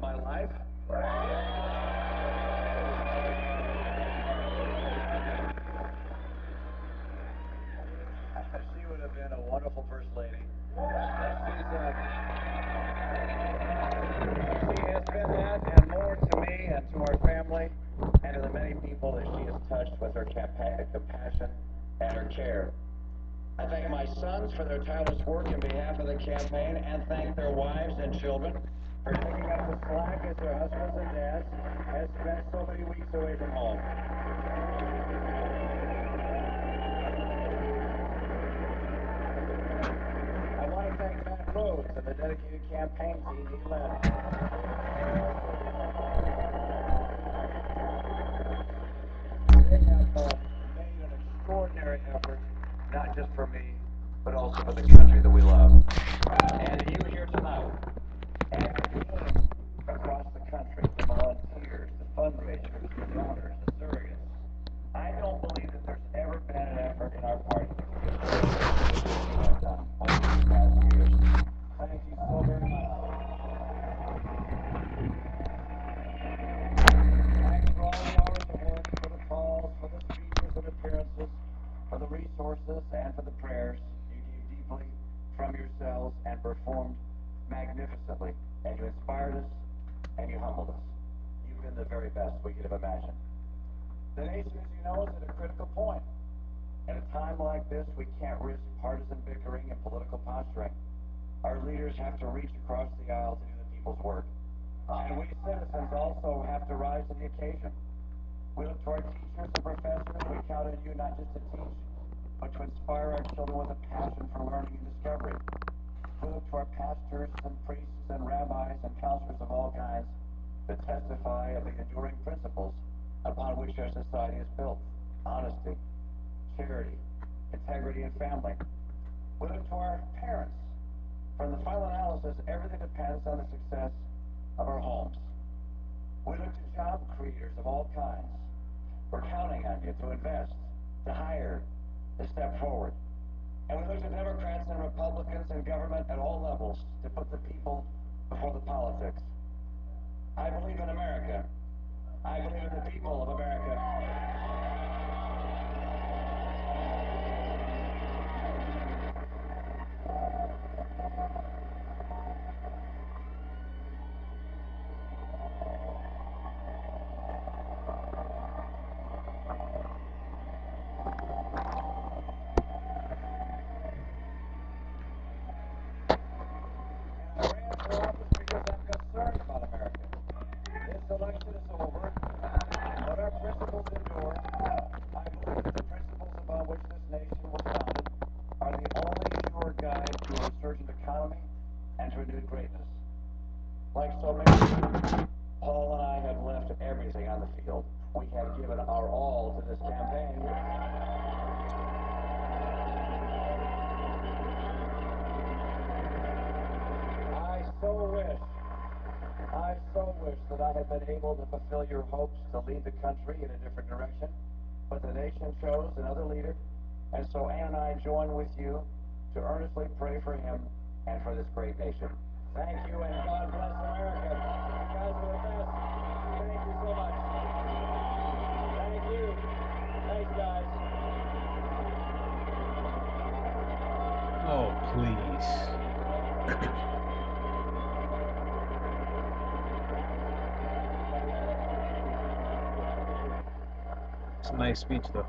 my life. She would have been a wonderful First Lady. She has been that and more to me and to our family and to the many people that she has touched with her compassion and her care. I thank my sons for their tireless work in behalf of the campaign and thank their wives and children for picking up the slack as their husbands and dads have spent so many weeks away from home. I want to thank Matt Rhodes and the dedicated campaign team he led. They have made an extraordinary effort, not just for me, but also for the country that we love. And you here tonight, and your team across the country, the volunteers, the fundraisers, the donors, the surrogates. I don't believe that there's ever been an effort in our party that could get what you have done over these past years. Thank you so very much. Thanks for all the hours of work, for the calls, for the speeches and appearances, for the resources, and for the prayers. You gave deeply from yourselves and performed magnificently, and you inspired us and you humbled us. You've been the very best we could have imagined. The nation, as you know, is at a critical point. At a time like this, we can't risk partisan bickering and political posturing. Our leaders have to reach across the aisle to do the people's work. And we citizens also have to rise to the occasion. We look to our teachers and professors. We count on you not just to teach, but to inspire our children with a passion for learning and discovery. We look to our pastors and priests and rabbis and counselors of all kinds to testify of the enduring principles upon which our society is built: honesty, charity, integrity, and family. We look to our parents. From the final analysis, everything depends on the success of our homes. We look to job creators of all kinds. We're counting on you to invest, to hire, to step forward. And we look to Democrats and Republicans and government at all levels to put the people before the politics. I believe in America. I believe in the people of America. Like so many, Paul and I have left everything on the field. We have given our all to this campaign. I so wish that I had been able to fulfill your hopes to lead the country in a different direction, but the nation chose another leader, and so Ann and I join with you to earnestly pray for him and for this great nation. Thank you, and God bless America. You guys are the best. Thank you so much. Thank you. Thanks, guys. Oh, please. It's a nice speech, though.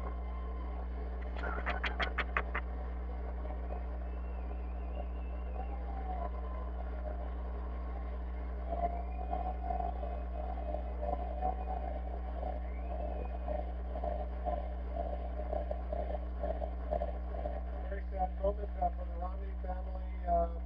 Moment for the Romney family,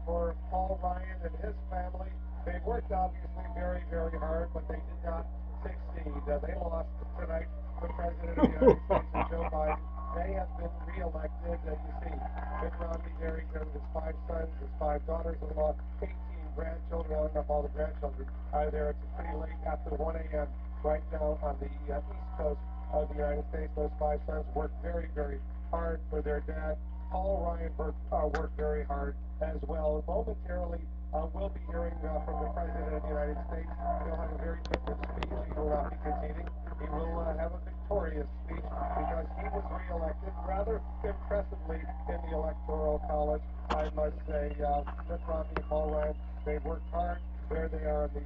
for Paul Ryan and his family. They worked obviously very, very hard, but they did not succeed. They lost tonight to the President of the United States and Joe Biden. They have been reelected. You see Mitt Romney there, his 5 sons, his 5 daughters-in-law, 18 grandchildren, rounding up all the grandchildren. There, it's pretty late after 1 a.m. right now on the east coast of the United States. Those 5 sons worked very, very hard for their dad. Paul Ryan worked very hard as well. Momentarily, we'll be hearing from the President of the United States. He'll have a very different speech. He will not be conceding. He will have a victorious speech because he was reelected rather impressively in the Electoral College. I must say, Mitt Romney and Paul Ryan, they worked hard. There they are on the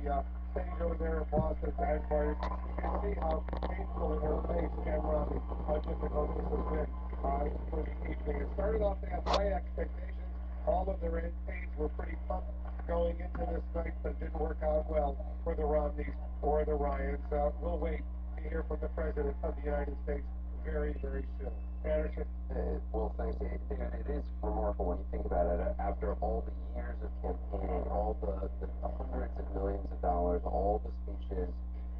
stage over there at Boston headquarters. You can see how painful in her face, Ken Romney, how difficult this has been for the evening. It started off, they had high expectations. All of their aides were pretty pumped going into this night, but it didn't work out well for the Romneys or the Ryans. We'll wait to hear from the President of the United States very, very soon. Anderson? Well, thanks, David. It is remarkable when you think about it. After all the years of campaigning, all the hundreds of millions of dollars, all the speeches,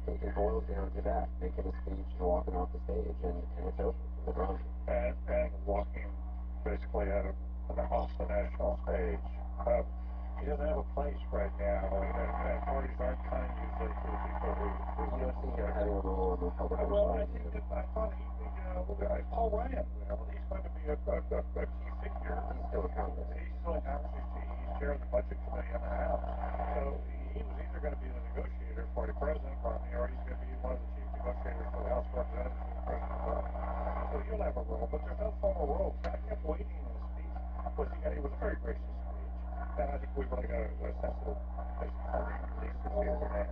it boils down to that, making a speech and walking off the stage, and it's over for the Romney. And walking basically off the national stage. He doesn't have a place right now, and parties aren't kind usually to the people who You don't see him having a role in the Republican well, Party. I thought Paul Ryan will. He's going to be a key figure. He's still in Congress. He's still in Congress. He's chair of the Budget Committee in the House. So he was either going to be the negotiator for the President Romney, or he's going to be one of the chief negotiators for the House of Representatives for the President Romney. So he'll have a role, but there's no formal role. So I kept waiting in his speech. It was a very gracious speech. And I think we really got a sense of his decency as a man,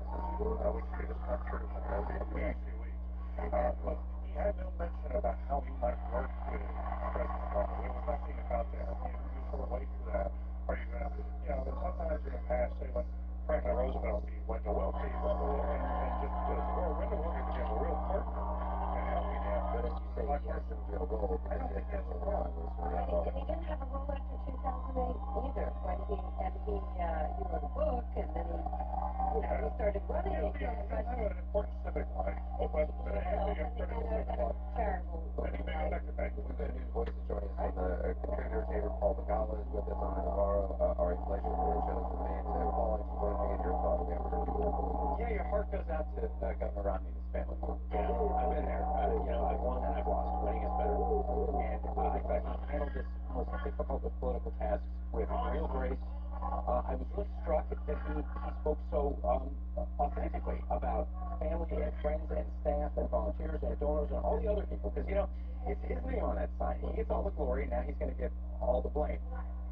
which we just come true over the past few weeks. But he had no mention about how he might work with President Obama. There was nothing about that. You sort of wait for that. Are you going to, sometimes in the past, say when Franklin Roosevelt beat Wendell Willkie, and just Wendell Willkie became a real partner in helping him. But as you say, he has some real role. I don't think he has a role. And he didn't have a role after 2008 either, when he wrote a book, and then he started running again. He doesn't have an important civic life, but he has a critical civic life. Terrible. And he made elected back. We've got new voices joining us from the contributor table. Paul Begala is with us on Navarro, our inflation shows the main. Paul, I just wanted to get your thoughts. We haven't heard you before. Yeah, your heart goes out to Governor Romney and his family. I've been there. I've won and I've lost. Winning is better. And I thought he handled this most difficult of political tasks with real grace. I was really struck that he spoke so authentically about family and friends and staff and volunteers and donors and all the other people. Because, it's his name on that sign. He gets all the glory, now he's going to get all the blame.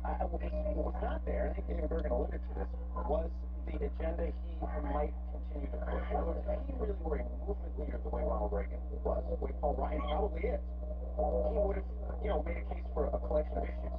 What was not there, and I think David Bergen alluded to this, was the agenda he might continue to push. In other words, if he really were a movement leader the way Ronald Reagan was, the way Paul Ryan probably is, he would have, made a case for a collection of issues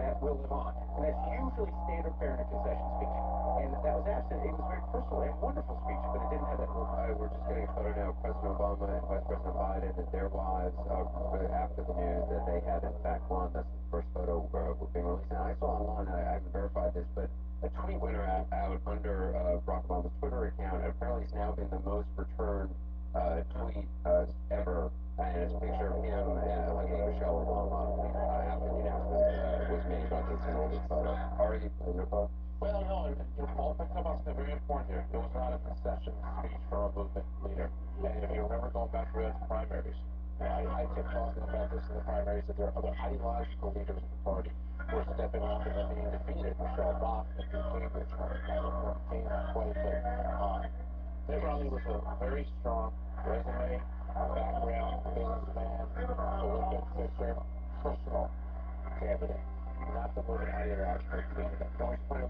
that will live on. And that's usually standard fare in a concession speech. And that was absent. It was very personal and wonderful speech, but it didn't have that. We're just getting a photo now of President Obama and Vice President Biden and their wives after the news that they had in fact won. That's the first photo being released. And I saw online, I haven't verified this, but a tweet went out under Barack Obama's Twitter account. Apparently it's now been the most returned tweet ever. And it's a picture of him hugging Michelle Obama after the announcement was made. But I think it's an older photo. Are you your thoughts? Well, no, and Paul picked up on something very important here. It was not a concession speech for a movement leader. And if you remember going back to the primaries, I kept talking about this in the primaries, that there are other ideological leaders of the party who are stepping up and they're being defeated. Michelle Bach, Newt Gingrich, came quite a bit. Mitt Romney was a very strong resume, background, businessman, Olympic fixer, personal candidate, not the most ideological candidate.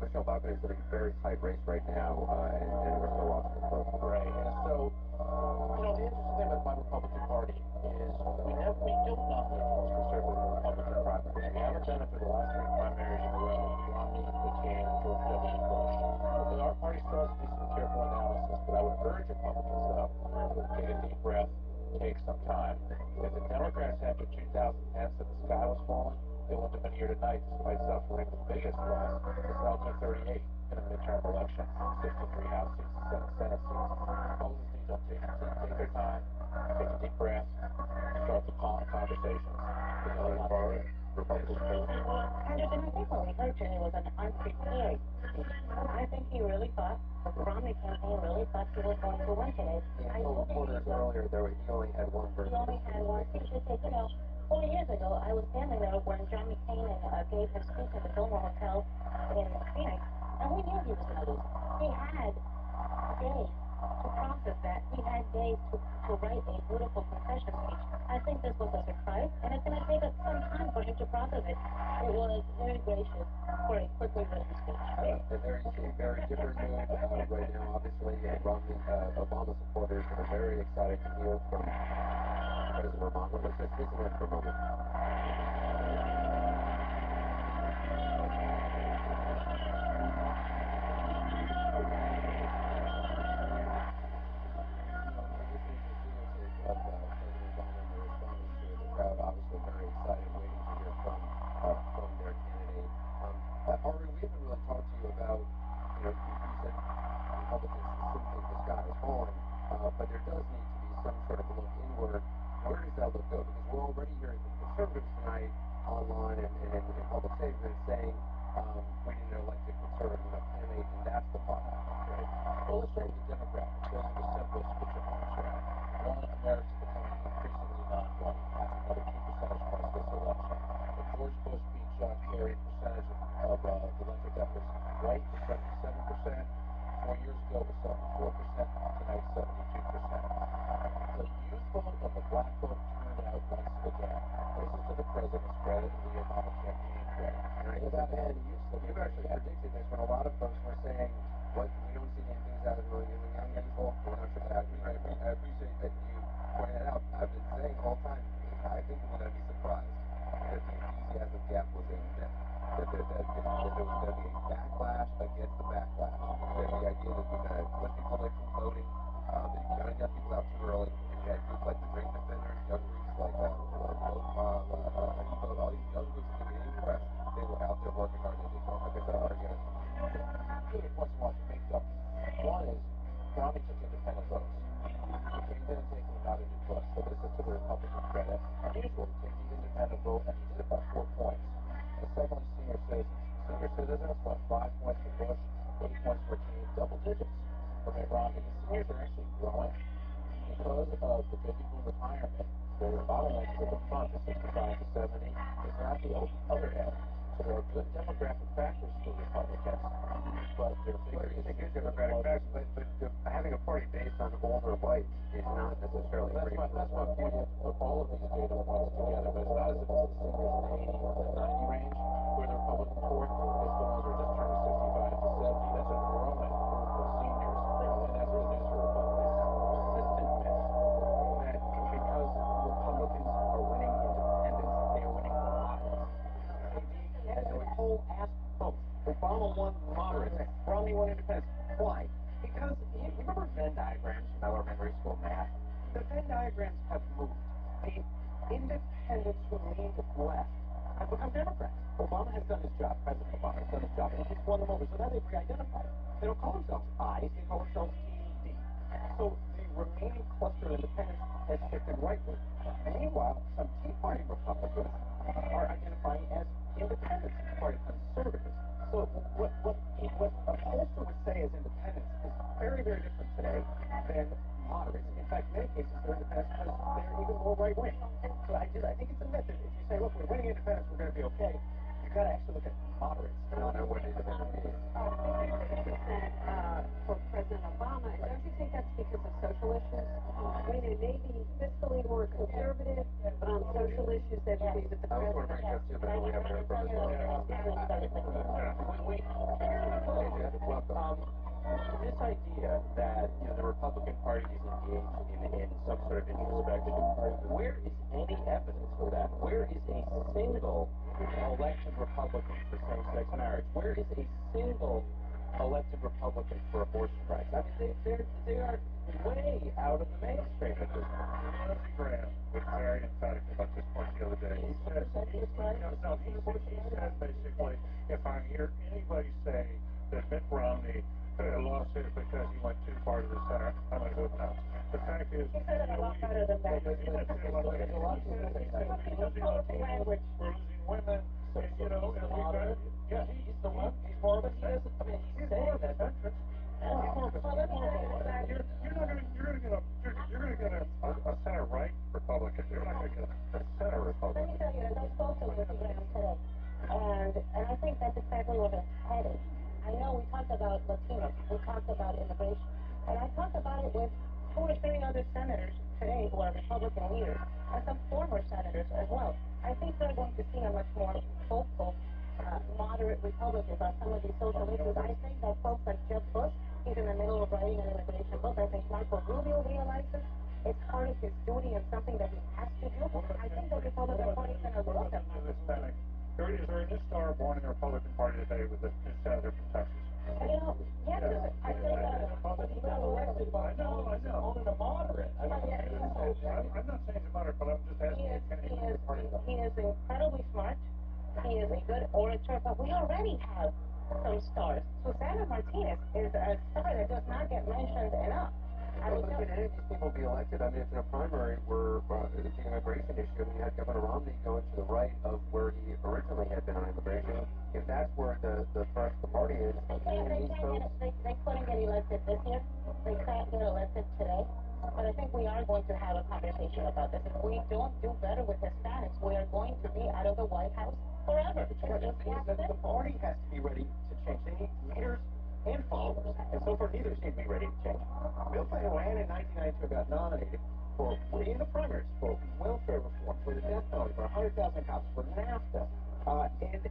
Michelle Bachmann is in a very tight race right now, and we're still watching it closely. Right, and so, the interesting thing about my Republican Party is we don't nominate the most conservative Republican primaries. We haven't done it for the last three primaries in a row. Romney, McCain, George W. Bush. Our party still has to do some careful analysis, but I would urge Republicans, though, take a deep breath, take some time. If the Democrats after 2010 said the sky was falling, they wouldn't have been here tonight despite suffering the biggest loss since 1938 in a midterm election, 63 House seats, 7 Senate seats. Republicans don't take their time, take a deep breath, start the conversations. Republicans Anderson, I think what we heard today was an unprepared speech. I think he really thought, the Romney campaign really thought he was going to win today. I told reporters earlier he only had one version. He only had one speech. He said, 4 years ago, I was standing there when John McCain gave his speech at the Fillmore Hotel in Phoenix, And we knew he was going to lose. He had days to process that. He had days to write a beautiful concession speech. I think this was a surprise, and it's going to take us some time for him to process it. It was very gracious for a quickly written speech. Very different mood right now, obviously. Romney, Obama supporters are very excited to hear from President Obama. Let's just listen in for a moment. Obviously very excited, waiting to hear from their candidate. Ari, we haven't really talked to you about, you said Republicans assume think the sky is falling, but there does need to be some sort of look inward. Where does that look go? Because we're already hearing from conservatives tonight online and in public statements saying we didn't elect a conservative enough candidate, and that's the problem, right? Well, let's start with the Democrats. Those are the simplest which are points, right? One, America's becoming increasingly non-white, having another 2 percentage points this election. When George Bush beat John Kerry, percentage of the electorate that was white was 77%. 4 years ago it was 74%. Tonight, 72%. The youth vote and the black vote turned out once again. This is to the president's credit and the Obama campaign credit. Right. Without any use of You've actually predicted this when a lot of folks were saying, what, we don't see the enthusiasm among young people. We're not sure that I appreciate that you pointed out. I've been saying the whole time, I think we're going to be surprised that the enthusiasm gap was a myth. That there was going to be a backlash against the backlash. That the idea that we're going to push people away from voting, that you're counting out people out too early, and you had groups like the Dream Defenders, young groups like Evo, all these young groups that we didn't press, they were out there working hard and they did well. Like I said, are going to two points I want to make though. One is Romney took independent votes. He came in and taking them out of New Bush. So this is to the Republican credit. Unusual to take the independent vote, and he did it by 4 points. And secondly, senior citizens. Senior citizens won 5 points for Bush, 8 points for Kane, double digits for Mitt Romney. The seniors are actually growing because of the baby boom retirement. The bottleneck is at the front, the 65 to 70, is not the other end. So there are good demographic factors for Republicans, but they're bigger. It's a good democratic factor, but having a party based on older whites is not necessarily great. That's my point. You have to put all of these data points together, but it's not as if it's the seniors in the 80 or the 90 range where the Republican court. It's the ones who are just turning 65 to 70. That's a growing group of seniors, and that's good news for Republicans. Persistent myth that because Republicans are winning independents, they are winning moderates. As the poll asked folks, Obama won moderates, Romney won independents. Why? Because you remember Venn diagrams from elementary school math? The Venn diagrams have moved. The independents who leaned left have become Democrats. Obama has done his job. President Obama has done his job, and he's won them over. So now they've re-identified. They don't call themselves I's, they call themselves Team D. So the remaining cluster of independents has shifted rightward. Meanwhile, some Tea Party Republicans are identifying as independents, part of conservatives. So what a pollster would say as independents is very, very different today than moderates. In fact, in many cases, they're independents because they're even more right-wing. So I think it's a myth that if you say, look, we're winning independents, we're going to be okay, you've got to actually look at moderates. I don't know what independent means. 50% for President Obama, and don't you think that's because of social issues? I mean, it may be fiscally more conservative, but on social issues, they would be with the I also want to president. bring up too, but we haven't heard from us. This idea that the Republican Party is engaged in some sort of introspection, where is any evidence of that? Where is a single elected Republican for same-sex marriage? Where is a single elected Republican for abortion rights? I mean, they are way out of the mainstream at this point. Lindsey Graham was very emphatic about this point the other day. He said basically, if I hear anybody say that Mitt Romney lost it because he went too far to the center, I'm going to go nuts. The fact is, He said it a lot better than that. He said we're losing language, we're losing women, and and we got he's the one. He's more of a center. He's more of a center. You're going to get a center right Republican. You're not going to get a center Republican. Let me tell you, as I spoke to Lindsey Graham today, and I think that's exactly where it's headed. I know we talk about Latinos. We talked about immigration. And I talked about it with 2 or 3 other senators today who are Republican leaders, and some former senators as well. I think they're going to see a much more vocal, moderate Republicans on some of these social issues. I think that folks like Jeb Bush, he's in the middle of writing an immigration book. I think Marco Rubio realizes it's part of his duty and something that he has to do. I think the Republican Party is going to look at Hispanic. Is there a new star born in the Republican Party today with the new senator from Texas? You know, yes, I think He got elected by I know. a moderate. I mean, I'm not saying he's a moderate, but I'm just asking, can he lead the party? he is incredibly smart. He is a good orator, but we already have some stars. Susana Martinez is a star that does not get mentioned enough. I But would can any of these people be elected? I mean, if in a primary where the immigration issue, I mean, you had Governor Romney going to the right of where he originally had been on immigration. If that's where the thrust of the party is, they couldn't get elected this year. They can't get elected today. But I think we are going to have a conversation about this. If we don't do better with Hispanics, we are going to be out of the White House forever. The party has to be ready to change. They need leaders and followers. And so far, neither seem to be ready to change. Bill Clinton ran in 1992, got nominated in the primaries for welfare reform, for the death penalty, for 100,000 cops, for NAFTA. And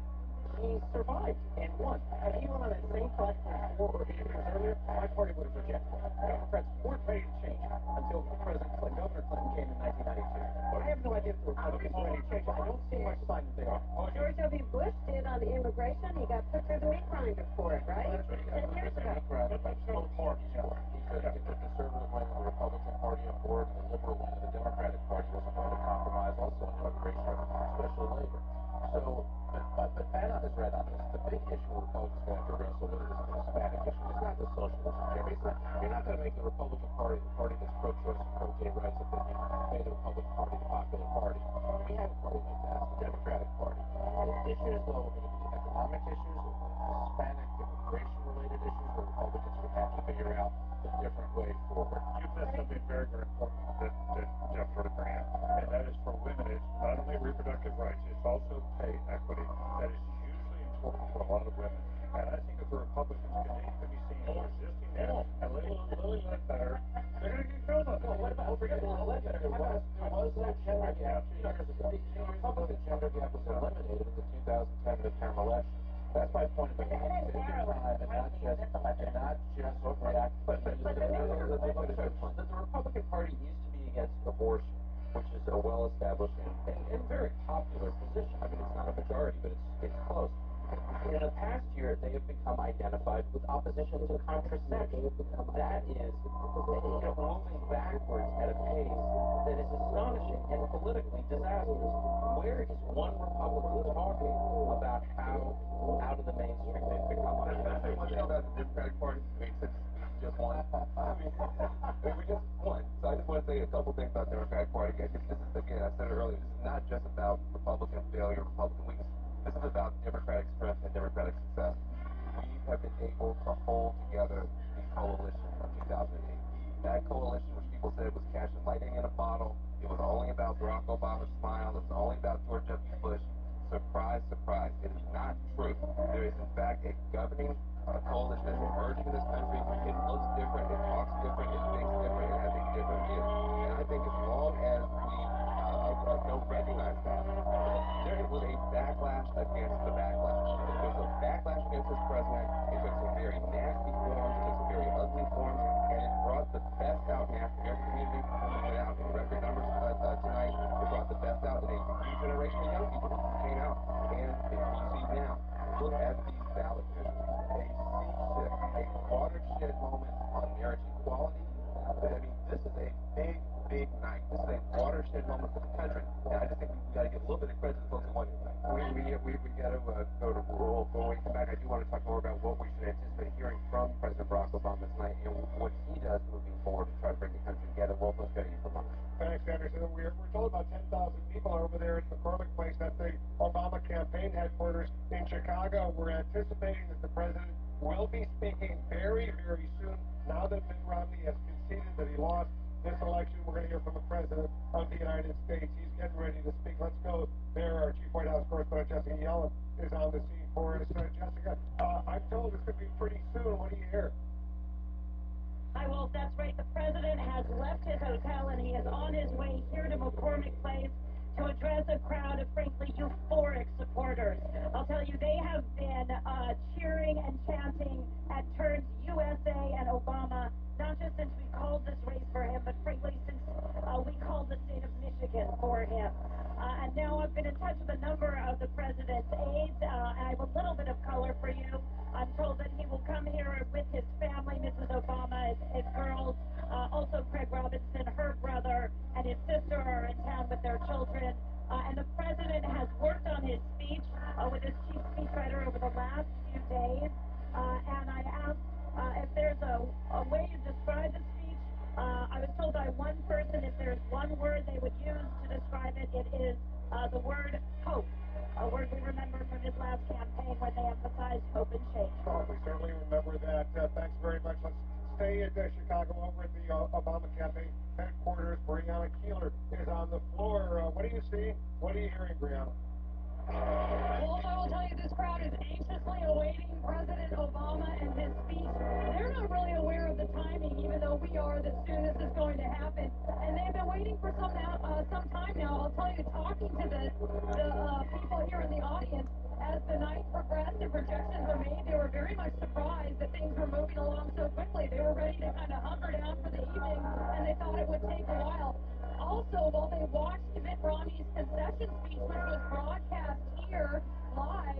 he survived and won. Had he run on that same platform 4 or 8 years earlier, my party would have rejected him. Democrats weren't ready to change until Governor Clinton came in 1992. But I have no idea if the Republicans are ready to change. I don't see much sign that they are. George W. Bush did on the immigration. He got put through the meat grinder for it, right? 10 years ago. Let's go more. he said to get the conservative wing of the Republican Party on board and the liberal wing of the Democratic Party wasn't going to compromise also on immigration, especially labor. So, but Anna has read on this. The big issue Republicans going to have to wrestle with is the Hispanic issue. It's not the socialist agenda. You're not going to make the Republican Party the party that's pro-choice and pro-gay rights if you made the Republican Party the popular party. We have a party like that. It's the Democratic Party. Issues, though, are going to be economic issues, Hispanic immigration-related issues where Republicans are going to have to figure out a different way forward. You said something very, very important that Jeff sort of bring up, and that is for women, it's not only reproductive rights, it's also pay equity. That is hugely important for a lot of women. And I think if the Republicans continue to be seen as resisting that and Lily Ledbetter, they're going to get killed on this. Well, what about, forget Lily Ledbetter, there was no gender gap 2 years ago. The Republican gender gap was eliminated in the 2010 midterm election. That's my point of view. We need to take your time and not just react. But the Republican Party used to be against abortion, which is a well-established and very popular position. I mean, it's not a majority, but it's close. In the past year, they have become identified with opposition to contraception. That is, moving backwards at a pace that is astonishing and politically disastrous. Where is one Republican talking about how out of the mainstream they've become? Can I say one thing about the Democratic Party? I mean, since we just won. We just won. So I just want to say a couple things about the Democratic Party. This is, again, I said it earlier, this is not just about Republican failure, Republican weakness. This is about Democratic strength and Democratic success. We have been able to hold together the coalition of 2008. That coalition, which people said was catching lightning in a bottle, it was only about Barack Obama's smile, it was only about George W. Bush. Surprise, surprise, it is not true. There is, in fact, a governing coalition that's emerging in this country. It looks different, it talks different, it thinks different, it has a different view. And I think as long as we don't recognize that, there was a backlash against the backlash. There was a backlash against this president. It took some very nasty forms, it took some very ugly forms, and it brought the best out in the African community. We went out in record numbers tonight. It brought the best out in a new generation of young people who came out. And you see now, look at these ballot measures. A sea shift, a watershed moment on marriage equality. I mean, this is a big, big night. This is a watershed moment for the country. And I just think we got to give a little bit of credit to the folks who won it tonight. We got to go to roll. When we come back, I do want to talk more about what we should anticipate hearing from President Barack Obama tonight and what he does moving forward to try to bring the country together. Well, let's go to you for a moment. Thanks, Anderson. We're told about 10,000 people are over there at McCormick Place. That's the Obama campaign headquarters in Chicago. We're anticipating that the president will be speaking very, very soon. Now that Mitt Romney has conceded that he lost this election, we're going to hear from the president of the United States. He's getting ready to speak. Let's go there. Our chief White House correspondent, Jessica Yellen, is on the scene for us. Jessica, I'm told it's going to be pretty soon. what do you hear? Hi, Wolf. That's right. The president has left his hotel and he is on his way here to McCormick Place to address a crowd of frankly euphoric supporters. I'll tell you, they have been cheering and chanting at turns USA and Obama, not just since we called this race for him, but frankly since we called the state of Michigan for him. And now I've been in touch with a number of the president's aides, and I have a little bit of color for you. I'm told that he will come here with his family, Mrs. Obama, his girls, also Craig Robinson, her brother, and his sister are in town with their children. And the president has worked on his speech with his chief speechwriter over the last few days. And I asked if there's a way to describe the speech. I was told by one person if there's one word they would use to describe it, it is the word hope. A word we remember from his last campaign when they emphasized hope and change. Well, we certainly remember that. Thanks very much. Let's stay at Chicago over at the Obama campaign headquarters. Brianna Keeler is on the floor. What do you see? What are you hearing, Brianna? Well, I will tell you, this crowd is anxiously awaiting President Obama and his speech. They're not really aware of the timing, even though we are, that soon this is going to happen. And they've been waiting for some time now. I'll tell you, talking to the people here in the audience, as the night progressed and projections were made, they were very much surprised that things were moving along so quickly. They were ready to kind of hunker down for the evening, and they thought it would take a while. Also, while they watched Mitt Romney's concession speech, which was broadcast here live,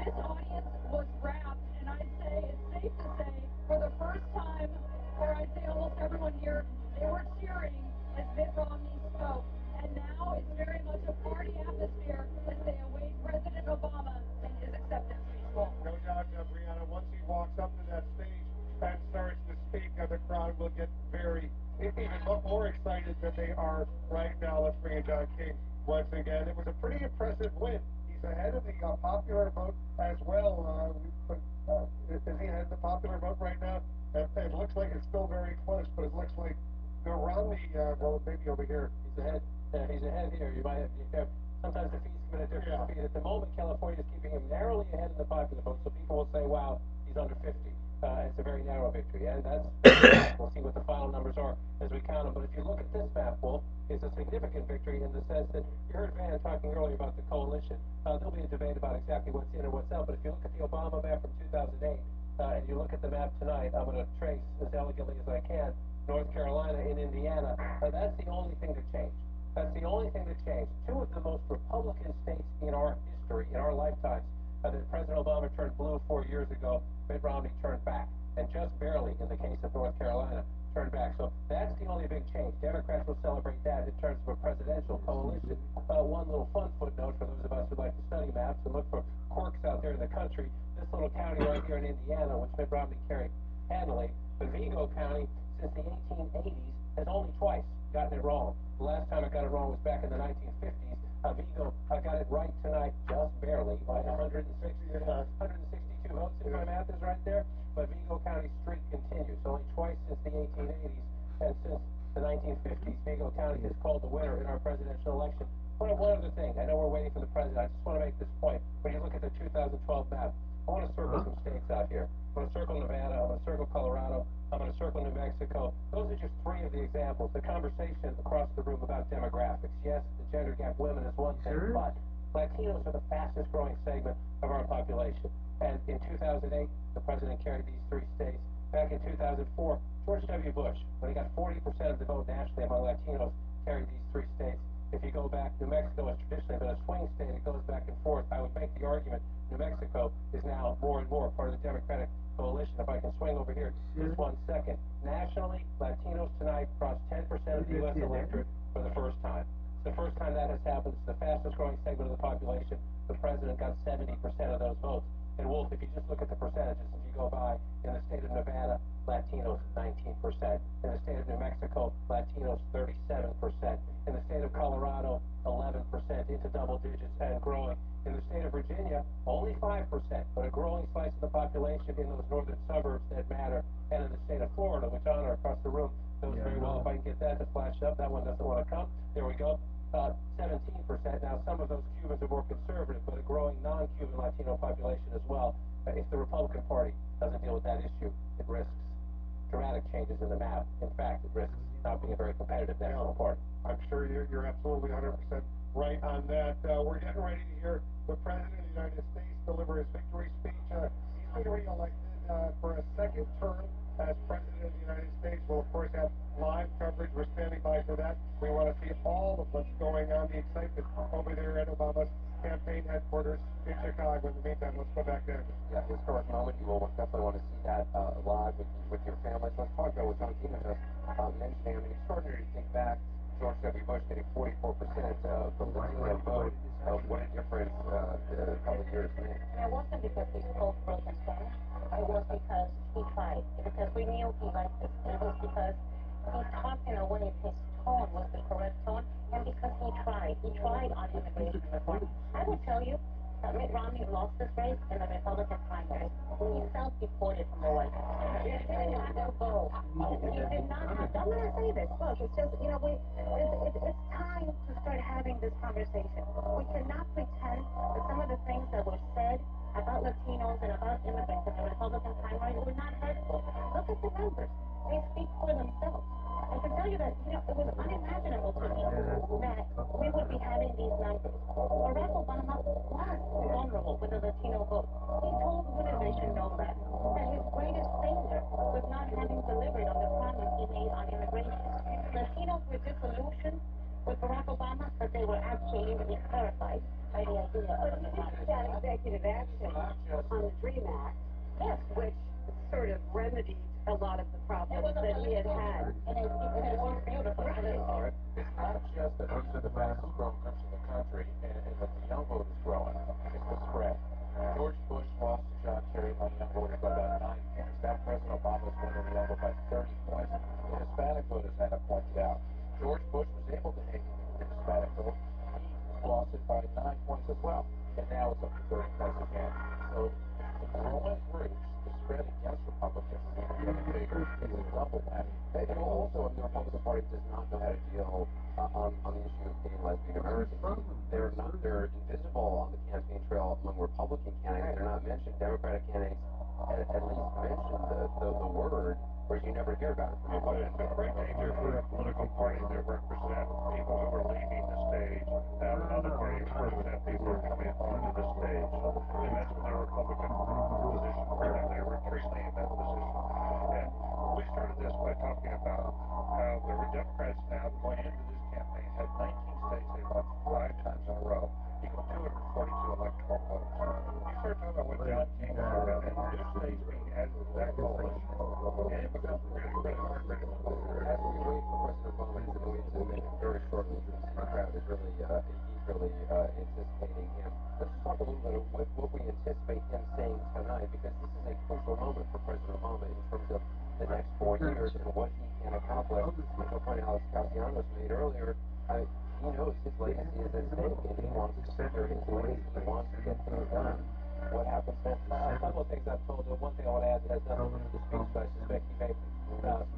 this audience was wrapped, and I'd say it's safe to say, for the first time, or I'd say almost everyone here, they were cheering as Mitt Romney spoke. And now it's very much a party atmosphere as they await President Obama and his acceptance speech. No doubt, Brianna, once he walks up to that stage and starts to speak, the crowd will get even more excited than they are right now. Let's bring in John King once again. It was a pretty impressive win. He's ahead of the popular vote as well. Is he ahead of the popular vote right now? It looks like it's still very close, but it looks like the Romney, well, maybe over here. He's ahead. He's ahead here. You might have sometimes the feeds come at a different speed. At the moment, California is keeping him narrowly ahead in the popular vote, so people will say, wow, he's under 50. It's a very narrow victory, and that's we'll see what the final numbers are as we count them. But if you look at this map, Wolf, it's a significant victory in the sense that you heard Van talking earlier about the coalition. There'll be a debate about exactly what's in and what's out, but if you look at the Obama map from 2008, and you look at the map tonight, I'm going to trace as elegantly as I can North Carolina and Indiana. That's the only thing that changed. That's the only thing that changed. Two of the most Republican states in our history, in our lifetimes, that President Obama turned blue 4 years ago, Mitt Romney turned back. And just barely, in the case of North Carolina, turned back. So that's the only big change. Democrats will celebrate that in terms of a presidential coalition. One little fun footnote for those of us who like to study maps and look for quirks out there in the country. This little county right here in Indiana, which Mitt Romney carried handily, but Vigo County, since the 1880s, has only twice gotten it wrong. The last time it got it wrong was back in the 1950s. Vigo got it right tonight, just barely, by 162 votes, if my math is right there. But Vigo County's streak continues. Only twice since the 1880s and since the 1950s, Vigo County has called the winner in our presidential election. One other thing. I know we're waiting for the president. I just want to make this point. When you look at the 2012 map, I want to circle some states out here. I'm going to circle Nevada. I'm going to circle Colorado. I'm going to circle New Mexico. Those are just three of the examples. The conversation across the room about demographics. Yes, the gender gap women is one thing, but Latinos are the fastest growing segment of our population. And in 2008, the president carried these three states. Back in 2004, George W. Bush, when he got 40% of the vote nationally among Latinos, carried these three states. If you go back, New Mexico has traditionally been a swing state. It goes back and forth. I would make the argument New Mexico is now more and more part of the Democratic coalition. If I can swing over here just 1 second. Nationally, Latinos tonight crossed 10% of the U.S. electorate for the first time. It's the first time that has happened. It's the fastest growing segment of the population. The president got 70% of those votes. And Wolf, if you just look at the percentages, if you go by, in the state of Nevada, Latinos 19%. In the state of New Mexico, Latinos 37%. In the state of Colorado, 11%, into double digits and growing. In the state of Virginia, only 5%, but a growing slice of the population in those northern suburbs that matter. And in the state of Florida, which Honor across the room knows very well. If I can get that to flash up, that one doesn't want to come. There we go. 17%. Now, some of those Cubans are more conservative, but a growing non-Cuban Latino population as well. If the Republican Party doesn't deal with that issue, it risks dramatic changes in the map. In fact, it risks not being a very competitive national party. I'm sure you're absolutely 100% right on that. We're getting ready to hear the President of the United States deliver his victory speech. He's been re-elected for a second term as President of the United States. We'll, of course, have live coverage. We're standing by for that. We want to see all of what's going on, the excitement over there at Obama's campaign headquarters in Chicago. In the meantime, let's go back there. Yeah, historic moment. You will definitely want to see that live with your families. Let's talk about what John Tina just mentioning. I mean, extraordinary to think back. George W. Bush getting 44% of the Latino vote. What a difference a couple of years made. It wasn't because he spoke broken Spanish. It was because he tried. Because we knew he liked us. It was because he talked in a way, his tone was the correct tone, and because he tried. He tried on immigration reform. I will tell you that Mitt Romney lost this race in the Republican primary. He self-deported from the White House. He didn't have to go. He did not have to. I'm going to say this. Look, it's just, it's time to start having this conversation. We cannot pretend that some of the things that were said about Latinos and about immigrants in the Republican primary were not hurtful. Look at the numbers. They speak for themselves. I can tell you that, it was unimaginable to me that we would be having these numbers. Barack Obama was vulnerable with the Latino vote. He told Univision no less that his greatest failure was not having delivered on the promise he made on immigration. Latinos were disillusioned with Barack Obama, but they were absolutely terrified by the idea of the promise. That executive action on the DREAM Act, Yes, which sort of remedied a lot of the problems that he had had. And it worked beautifully. Right. It's not just that these are the fastest growing groups in the country and that the young vote is growing. It's the spread. George Bush lost to John Kerry on young voters by about 9 points. Now President Obama's winning the young vote by 30 points. The Hispanic vote, as Anna pointed out, George Bush was able to hit the Hispanic vote. He lost it by 9 points as well. And now it's up to 30 points again. So the growing groups, the spread against Republicans is even getting bigger. It's a double whammy. And also, the Republican Party does not know how to deal on the issue of gay and lesbian Americans. They're invisible on the campaign trail among Republican candidates. They're not mentioned. Democratic candidates at least mention the word, whereas you never hear about it from Republicans. It's a great danger for a political party to represent people who are leaving the stage, and another party to represent people who are coming onto the stage. And that's when the Republican position was down. They were retreating in that position. And we started this by talking about how the Democrats now, going into this campaign, had 19 states they won 5 times in a row, equal 242 electoral votes. You start talking about what John King was talking about, and new states being added to that coalition, and it becomes really critical. As we wait for President Obama to go into the minute very shortly, you can see the crowd is really eagerly anticipating him. Let's talk a little bit of what we anticipate him saying tonight, because this is a crucial moment for President Obama in terms of the next 4 years and what he can accomplish. As the point Alex Castellanos made earlier, he knows his legacy is at stake, and he wants to secure his legacy. He wants to get things done. What happens next? A couple of things I've told him. One thing I want to add that has nothing to do with the speech, but I suspect he may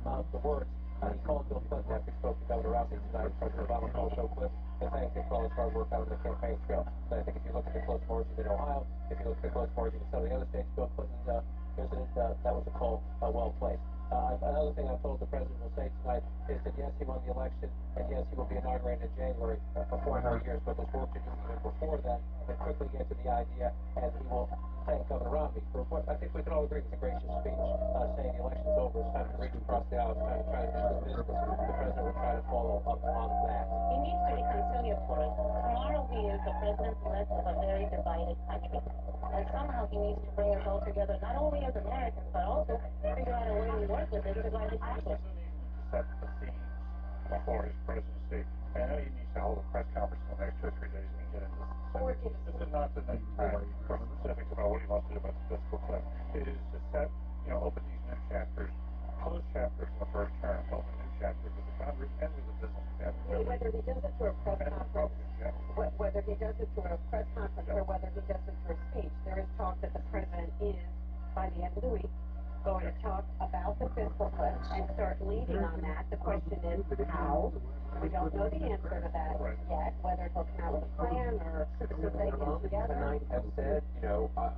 mouth the words. He called Bill Clinton after he spoke to Governor Romney tonight. President Obama called Bill Clinton and thanked him for all his hard work out on the campaign trail. So I think if you look at the close margin in Ohio, if you look at the close margin in some of the other states, Bill Clinton visited, that was a call well placed. Another thing I'm told the president will say tonight is that yes, he won the election, and yes, he will be inaugurated in January for 4 more years, but there's work to do even before then, and quickly get to the idea, and he will thank Governor Romney for what I think we can all agree was a gracious speech, saying the election's over, it's time to reach across the aisle, it's time to try to do some business. The president will try to follow up on that. He needs to be conciliatory. Tomorrow he is the president-elect of a very divided country. And somehow he needs to bring us all together, not only as Americans, but also figure out a way to work with this divided country. Set the themes for his presidency. I know he needs to hold a press conference in the next 2 or 3 days and get into specifics. This is not the next time for specifics about what he wants to do about the fiscal cliff. It is to set, open these new chapters, close chapters in the first term, open new chapters with the Congress and with the business community. Whether he does it through a press conference, whether he does it through a press conference or whether he does it through a speech, there is talk that the president is, by the end of the week, going to talk about the fiscal cliff and start leading on that. The question is how. We don't know the answer to that yet, whether he'll come out with a plan or put they get together. Tonight have said, I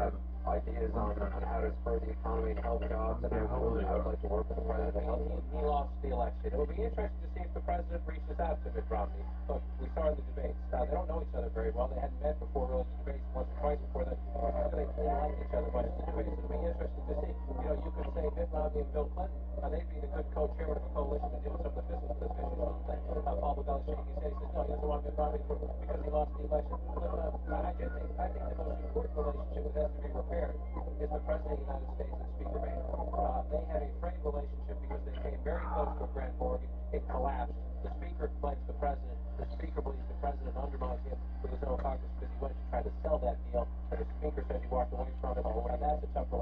have ideas on how to spur the economy and help jobs, and I would like to work with the president to help him. He lost the election. It will be interesting to see if the president reaches out to Mitt Romney. Look, we saw in the debates. They don't know each other very well. They hadn't met before really the debates once or twice before that. They didn't like each other much in the debates. It'll be interesting to see. You could say Mitt Romney and Bill Clinton, they'd be the good co-chairman of a coalition to deal with some of the fiscal issues. Paul Begala shaking his head, he says, no, he doesn't want Mitt Romney because he lost the election. But I think the most important relationship that has to be repaired is the President of the United States and Speaker Boehner. They had a frayed relationship because they came very close to a grand bargain. It collapsed. The Speaker blames the President. The Speaker believes the President undermines him with his own Congress because he went to try to sell that deal. And the Speaker said he walked away from it. Now, that's a tough relationship.